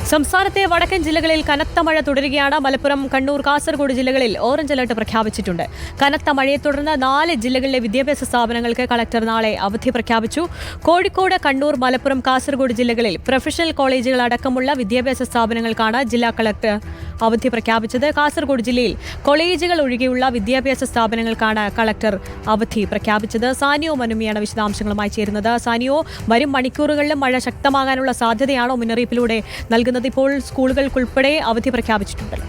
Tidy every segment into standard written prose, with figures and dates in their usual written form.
സംസ്ഥാനത്തെ വടക്കൻ ജില്ലകളിൽ കനത്ത മഴ തുടരുകയാണ്. മലപ്പുറം, കണ്ണൂർ, കാസർഗോഡ് ജില്ലകളിൽ ഓറഞ്ച് അലർട്ട് പ്രഖ്യാപിച്ചിട്ടുണ്ട്. കനത്ത മഴയെ തുടർന്ന് 4 ജില്ലകളിലെ വിദ്യാഭ്യാസ സ്ഥാപനങ്ങൾക്ക് കളക്ടർ നാളെ അവധി പ്രഖ്യാപിച്ചു. കോഴിക്കോട്, കണ്ണൂർ, മലപ്പുറം, കാസർഗോഡ് ജില്ലകളിൽ പ്രൊഫഷണൽ കോളേജുകൾ അടക്കമുള്ള വിദ്യാഭ്യാസ സ്ഥാപനങ്ങൾക്കാണ് ജില്ലാ കളക്ടർ അവധി പ്രഖ്യാപിച്ചത്. കാസർഗോഡ് ജില്ലയിൽ കോളേജുകൾ ഒഴികെയുള്ള വിദ്യാഭ്യാസ സ്ഥാപനങ്ങൾക്കാണ് കളക്ടർ അവധി പ്രഖ്യാപിച്ചത്. സാനിയോ മനുമിയാണ് വിശദാംശങ്ങളുമായി ചേരുന്നത്. സാനിയോ, വരും മണിക്കൂറുകളിലും മഴ ശക്തമാകാനുള്ള സാധ്യതയാണോ മുന്നറിയിപ്പിലൂടെ നൽകുന്നത്? ഇപ്പോൾ സ്കൂളുകൾക്കുൾപ്പെടെ അവധി പ്രഖ്യാപിച്ചിട്ടുണ്ടല്ലോ.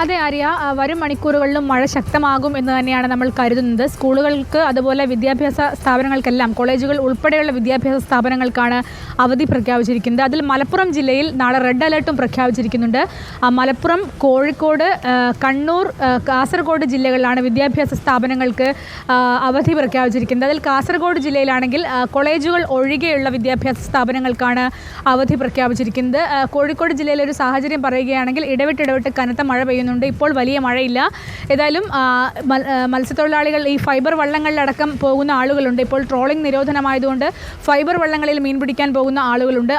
അതെ ആര്യ, വരും മണിക്കൂറുകളിലും മഴ ശക്തമാകും എന്ന് തന്നെയാണ് നമ്മൾ കരുതുന്നത്. സ്കൂളുകൾക്ക് അതുപോലെ വിദ്യാഭ്യാസ സ്ഥാപനങ്ങൾക്കെല്ലാം, കോളേജുകൾ ഉൾപ്പെടെയുള്ള വിദ്യാഭ്യാസ സ്ഥാപനങ്ങൾക്കാണ് അവധി പ്രഖ്യാപിച്ചിരിക്കുന്നത്. അതിൽ മലപ്പുറം ജില്ലയിൽ നാളെ റെഡ് അലർട്ടും പ്രഖ്യാപിച്ചിരിക്കുന്നുണ്ട്. മലപ്പുറം, കോഴിക്കോട്, കണ്ണൂർ, കാസർഗോഡ് ജില്ലകളിലാണ് വിദ്യാഭ്യാസ സ്ഥാപനങ്ങൾക്ക് അവധി പ്രഖ്യാപിച്ചിരിക്കുന്നത്. അതിൽ കാസർഗോഡ് ജില്ലയിലാണെങ്കിൽ കോളേജുകൾ ഒഴികെയുള്ള വിദ്യാഭ്യാസ സ്ഥാപനങ്ങൾക്കാണ് അവധി പ്രഖ്യാപിച്ചിരിക്കുന്നത്. കോഴിക്കോട് ജില്ലയിലെ ഒരു സാഹചര്യം പറയുകയാണെങ്കിൽ ഇടവിട്ട് കനത്ത മഴ പെയ്യുന്നുണ്ട്. ഇപ്പോൾ വലിയ മഴയില്ല. ഏതായാലും മത്സ്യത്തൊഴിലാളികൾ ഈ ഫൈബർ വള്ളങ്ങളിലടക്കം പോകുന്ന ആളുകളുണ്ട്. ഇപ്പോൾ ട്രോളിംഗ് നിരോധനമായതുകൊണ്ട് ഫൈബർ വള്ളങ്ങളിൽ മീൻ പിടിക്കാൻ പോകുന്ന ആളുകളുണ്ട്.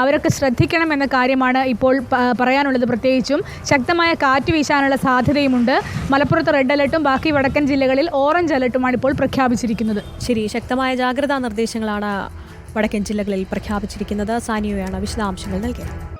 അവരൊക്കെ ശ്രദ്ധിക്കണം എന്ന കാര്യമാണ് ഇപ്പോൾ പറയാനുള്ളത്. പ്രത്യേകിച്ചും ശക്തമായ കാറ്റ് വീശാനുള്ള സാധ്യതയുമുണ്ട്. മലപ്പുറത്ത് റെഡ് അലർട്ടും ബാക്കി വടക്കൻ ജില്ലകളിൽ ഓറഞ്ച് അലർട്ടുമാണ് ഇപ്പോൾ പ്രഖ്യാപിച്ചിരിക്കുന്നത്. ശരി, ശക്തമായ ജാഗ്രതാ നിർദ്ദേശങ്ങളാണ് വടക്കൻ ജില്ലകളിൽ പ്രഖ്യാപിച്ചിരിക്കുന്നത്. സാനിയോയാണ് വിശദാംശങ്ങൾ നൽകിയത്.